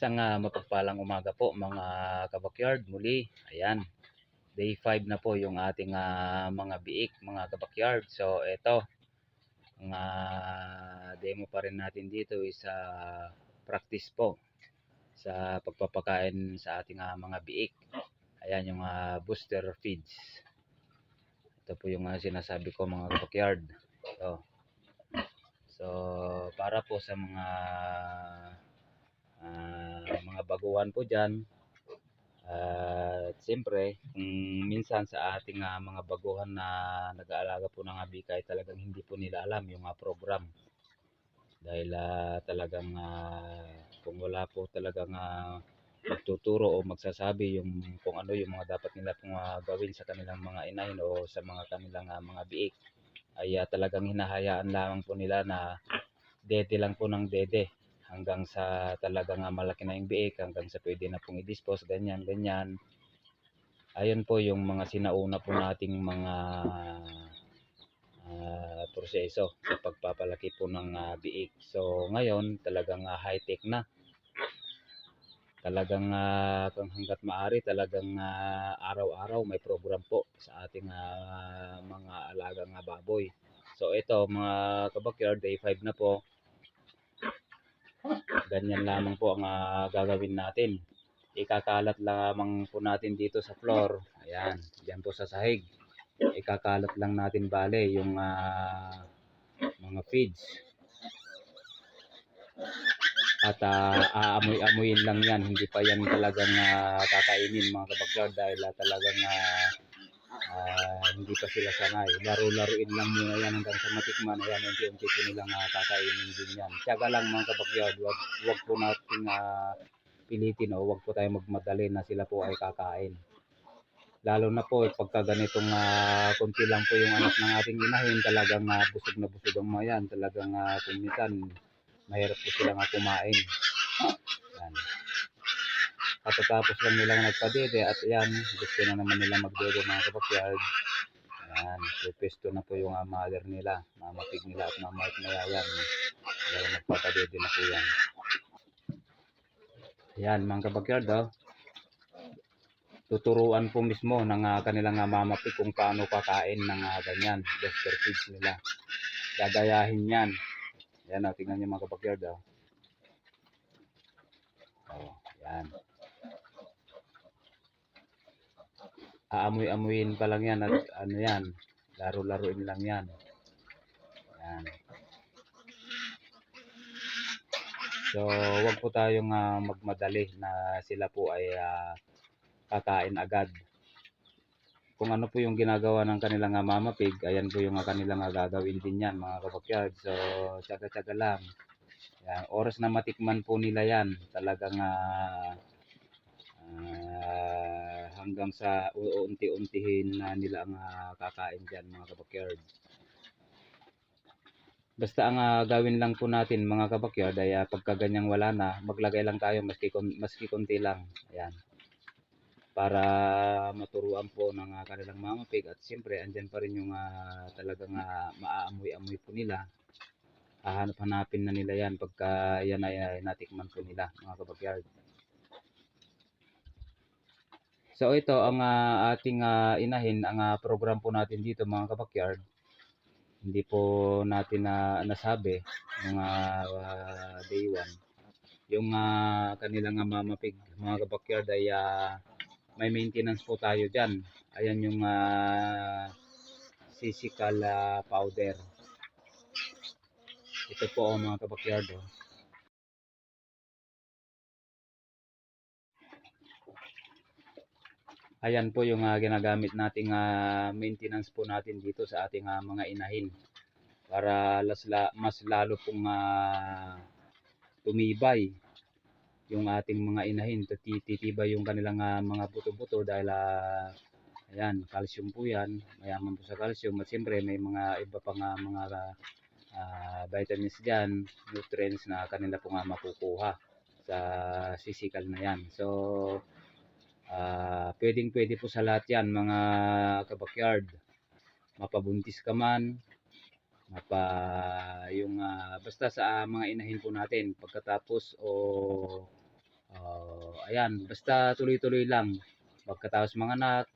Isang mapagpalang umaga po mga kabakyard muli. Ayan, day 5 na po yung ating mga biik mga kabakyard. So ito, ang demo pa rin natin dito is practice po sa pagpapakain sa ating mga biik. Ayan yung booster feeds. Ito po yung sinasabi ko mga kabakyard. So para po sa mga baguhan po dyan. At siyempre, kung minsan sa ating mga baguhan na nag-aalaga po ng bikay, talagang hindi po nila alam yung program. Dahil talagang kung wala po talagang magtuturo o magsasabi yung kung ano yung mga dapat nila pong gawin sa kanilang mga inahin o sa mga kanilang mga biik, ay talagang hinahayaan lamang po nila na dede lang po ng dede hanggang sa talagang malaki na yung biik, hanggang sa pwede na pong i-dispose, ganyan. Ayun po yung mga sinauna po nating mga proseso sa pagpapalaki po ng biik. So ngayon talagang high-tech na. Talagang hanggat maaari talagang araw-araw may program po sa ating mga alagang baboy. So ito mga kabakyard, day 5 na po. Ganyan lamang po ang gagawin natin. Ikakalat lamang po natin dito sa floor. Ayan, diyan po sa sahig. Ikakalat lang natin bale yung mga feeds. At aamoy-amoyin lang yan. Hindi pa yan talagang kakainin mga kabakyard dahil talagang hindi pa sila sanay. Laro-laruin lang muna yan hanggang sa matikman. Ayan, unti-unti po nilang kakainin din yan. Tiyaga lang mga kabakyard. Wag po natin pilitin o wag po tayo magmadali na sila po ay kakain. Lalo na po pagka ganitong konti lang po yung anak ng ating inahin, talagang busog na busog ang mga yan. Talagang kung minsan mahirap po silang kumain. Yan. Katatapos lang nilang nagpadede at yan, gusto na naman nila magdede mga kabakyard. Yan, pupesto na po yung mother nila, mama pig nila at mama at mayayan. Kaya nagpapadede na po yan. Yan mga kabakyard, tuturuan po mismo ng kanilang mama pig kung paano kakain ng ganyan, booster feeds nila. Gagayahin yan. Yan, tingnan nyo mga kabakyard. Yan. Aamoy-amoyin pa lang yan at ano yan, laro-laruin lang yan. Yan. So, wag po tayong magmadali na sila po ay kakain agad. Kung ano po yung ginagawa ng kanilang mama pig, ayan po yung kanilang gagawin din yan mga kabakyard. So, tsaga-tsaga lang. Yan. Oras na matikman po nila yan, talagang hanggang sa unti-untihin na nila ang kakain dyan mga kabakyard. Basta ang gawin lang po natin mga kabakyard ay pagka ganyang wala na, maglagay lang tayo maski konti lang. Ayan. Para maturuan po ng kanilang mga pig at siyempre andyan pa rin yung talagang maaamoy-amoy po nila. Hahanap-hanapin na nila yan pagka yan ay natikman po nila mga kabakyard. So ito ang ating inahin, ang program po natin dito mga kabakyard. Hindi po natin nasabi mga day 1. Yung kanilang mama pig mga kabakyard ay may maintenance po tayo dyan. Ayan yung sisical powder. Ito po mga kabakyard. Ayan po yung ginagamit nating maintenance po natin dito sa ating mga inahin. Para mas lalo pong tumibay yung ating mga inahin. Titibay yung kanilang mga buto-buto dahil ayan, calcium po yan. Mayaman po sa calcium. At siyempre may mga iba pang mga vitamins dyan, nutrients na kanila po makukuha sa sisikal na yan. So, pwede po sa lahat yan mga kabakyard. Mapabuntis ka man, yung basta sa mga inahin po natin pagkatapos o Ayan, basta tuloy-tuloy lang. Pagkatapos manganak,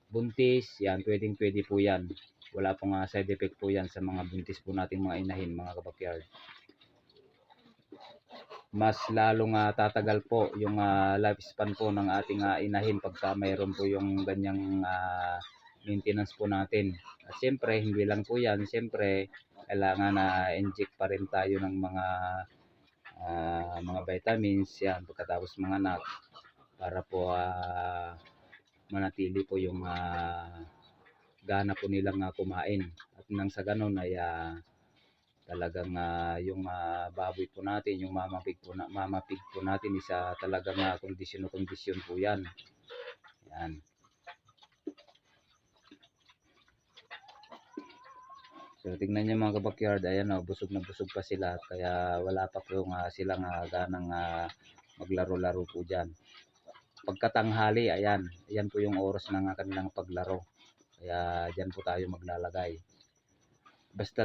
buntis, yan, pwedeng-pwede po yan. Wala pong side effect po yan sa mga buntis po nating mga inahin, mga kabakyard. Mas lalong tatagal po yung lifespan po ng ating inahin pagka mayroon po yung ganyang maintenance po natin. At siyempre, hindi lang po yan. Siyempre, kailangan na inject pa rin tayo ng mga vitamins yan pagkatapos manganak para po manatili po yung gana po nilang kumain. At nang sa ganun ay talagang yung baboy po natin, yung mamapig po natin isa talagang kondisyon po yan. Yan. So tingnan niyo mga kabakyard, ayan busog na busog pa sila kaya wala pa po silang ganang maglaro-laro po diyan. Pagkatanghali, ayan po yung oras ng kanilang paglaro. Kaya diyan po tayo maglalagay. Basta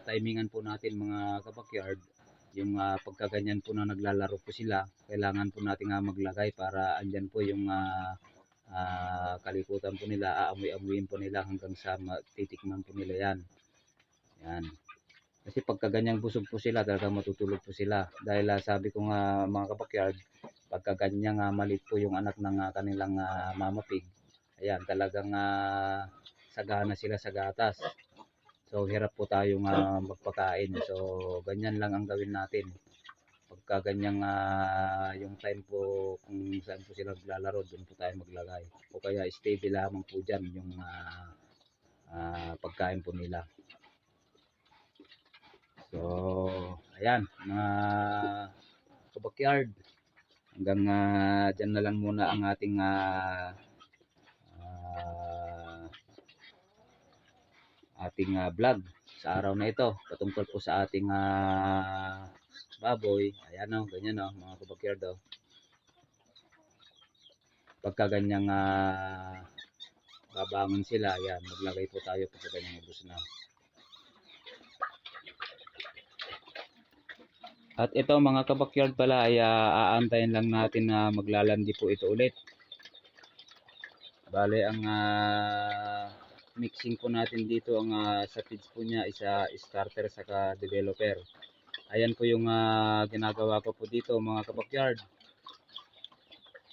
timingan po natin mga kabakyard, yung pagkaganyan po na naglalaro po sila, kailangan po natin maglagay para andyan po yung kalikutan po nila, aamoy-amoyin po nila hanggang sa titikman po nila yan. Yan. Kasi pagka ganyang busog po sila, talagang matutulog po sila. Dahil sabi ko nga mga kabakyard, pagka ganyang malit po yung anak ng kanilang mama pig, ayan, talagang sagana sila sa gatas. So hirap po tayong magpakain. So ganyan lang ang gawin natin. Pagka ganyang yung time po kung saan po sila maglalaro, doon po tayo maglagay. O kaya steady lamang po dyan yung pagkain po nila. So ayan mga kabakyard, hanggang dyan na lang muna ang ating vlog sa araw na ito patungkol po sa ating baboy. Ayan ganyan mga kabakyard pagka ganyang babangon sila, ayan, maglagay po tayo pagka ganyang ubos na. At ito mga kabakyard pala ay aantayin lang natin na maglalandi po ito ulit. Bale ang mixing po natin dito, ang sa feeds po niya isa starter saka developer. Ayan po yung ginagawa ko po dito mga kabakyard.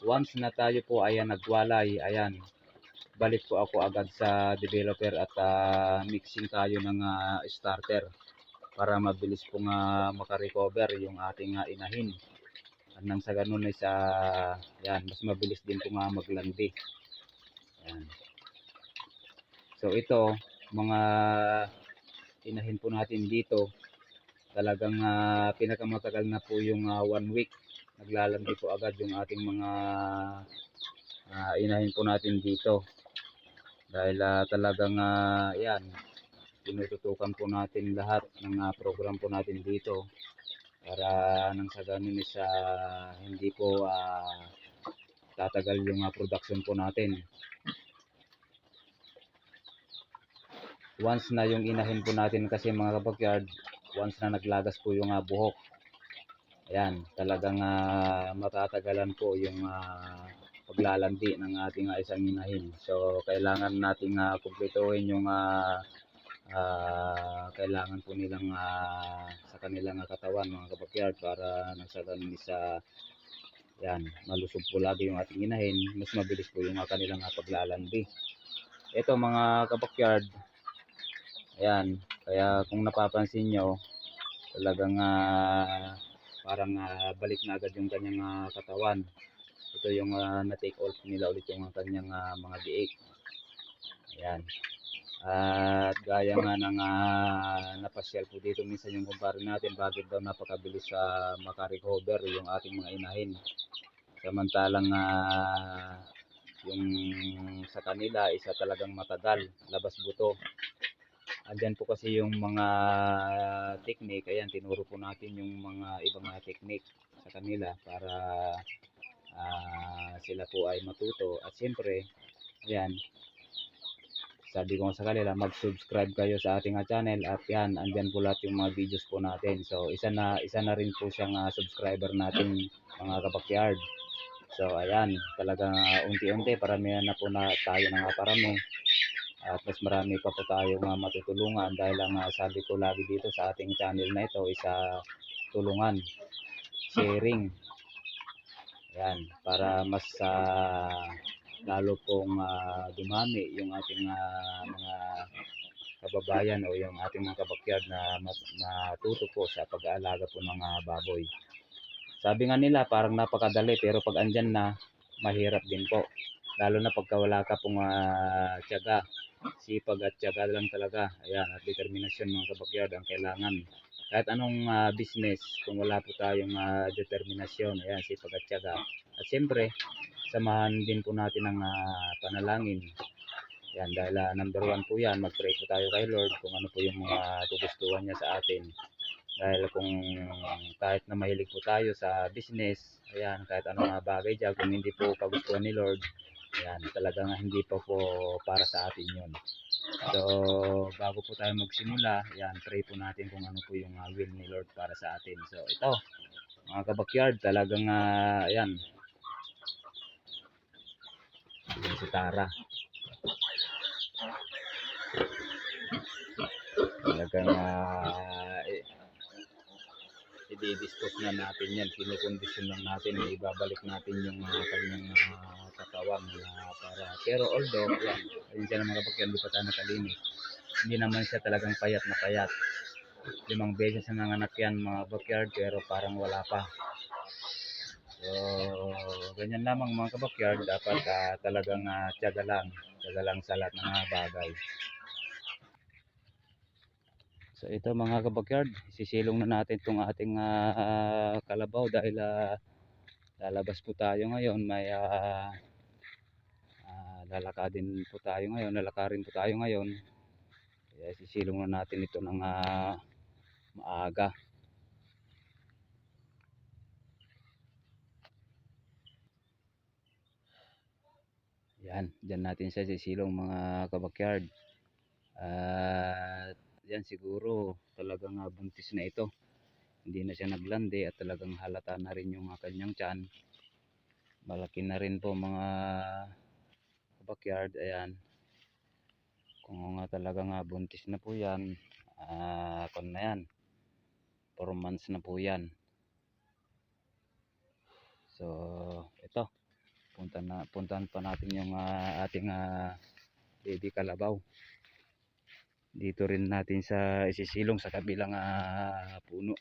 Once na tayo po ayan nagwalay, ayan, balik po ako agad sa developer at mixing tayo ng starter para mabilis pong makarecover yung ating inahin. At nang sa ganun ay yan, mas mabilis din po maglandi. Yan. So ito, mga inahin po natin dito, talagang pinakamatagal na po yung 1 week. Naglalandi po agad yung ating mga inahin po natin dito. Dahil talagang yan, tinututukan po natin lahat ng program po natin dito para nang sa ganun is hindi po tatagal yung production po natin. Once na yung inahin po natin kasi mga kabakyard, once na naglagas po yung buhok, ayan, talagang matatagalan po yung paglalandi ng ating isang inahin. So kailangan nating kumpletuhin yung kailangan po nilang sa kanilang katawan mga kabakyard para nang sa ganun yan, malusog po lagi yung ating inahin, mas mabilis po yung kanilang paglalandi. Ito mga kabakyard, ayan, kaya kung napapansin nyo, talagang parang balik na agad yung kanyang katawan. Ito yung na-take off nila ulit yung kanyang mga biik. Ayan. At gaya nga ng napasyal po dito minsan yung kumpare natin, bakit daw napakabilis makarecover yung ating mga inahin. Samantalang yung sa kanila isa talagang matagal, labas buto. Andyan po kasi yung mga technique, ayan, tinuro po natin yung mga ibang technique sa kanila para sila po ay matuto. At siyempre, ayan, sabi ko sa kanila, mag-subscribe kayo sa ating channel at yan, andyan po lahat yung mga videos po natin. So isa na rin po siyang subscriber natin mga kabakyard. So ayan, talagang unti-unti paramihan na po na tayo ng parami. At mas marami pa po tayong matutulungan dahil ang sabi ko lagi dito sa ating channel na ito is tulungan, sharing. Yan, para mas lalo pong dumami yung ating mga kababayan o yung ating mga kabakyard na matuto po sa pag-aalaga po ng baboy. Sabi nga nila parang napakadali pero pag andyan na mahirap din po. Lalo na pagka wala ka pong tiyaga, sipag at tiyaga lang talaga. Ayan, at determinasyon mga kabakyard ang kailangan. Kahit anong business, kung wala po tayong determinasyon, ayan, sipag at tiyaga. At siyempre, samahan din po natin ang panalangin. Yan, dahil number 1 po yan, mag-pray po tayo kay Lord kung ano po yung mga tugustuhan niya sa atin. Dahil kung kahit na mahilig po tayo sa business, ayan, kahit anong bagay dyan, kung hindi po kagustuhan ni Lord, ayan, talagang hindi pa po para sa atin yun. So, bago po tayo magsimula, ayan, pray po natin kung ano po yung will ni Lord para sa atin. So, ito, mga kabakyard, talagang, ayan, si Tara. Talagang i-dispose na natin yan, kinukondisyon lang natin, ibabalik natin yung kanyang katawan para, pero although yan, ayun siya naman kapag yan, di pa tayo nakalinis, hindi naman siya talagang payat na payat. 5 beses na nanganak yan mga backyard, pero parang wala pa. So ganyan lamang mga kabakyard, dapat talagang tiyaga lang sa lahat ng bagay. So ito mga kabakyard, sisilong na natin itong ating kalabaw dahil lalabas po tayo ngayon. May lalakarin po tayo ngayon. Kaya sisilong na natin ito ng maaga. Yan, dyan natin siya sisilong mga kabakyard. At yan, siguro talagang buntis na ito. Hindi na siya naglandi at talagang halata na rin yung kanyang tiyan. Malaki na rin po mga kabakyard. Ayan, kung talagang buntis na po yan, kung na yan, 4 months na po yan. So ito, puntahan pa natin yung ating baby kalabaw. Dito rin natin sa isisilong sa kabilang puno.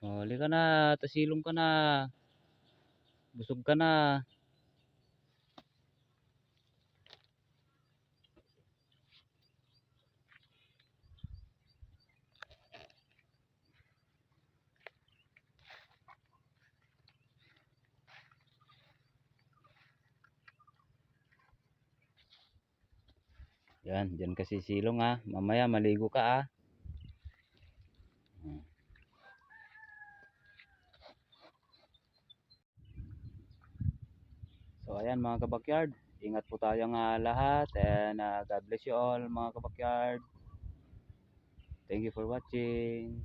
Huli ka na, tasilong ka na. Busog ka na. Yan, dyan kasi silong mamaya maligo ka So ayan mga kabakyard, ingat po tayong lahat, and God bless you all mga kabakyard. Thank you for watching.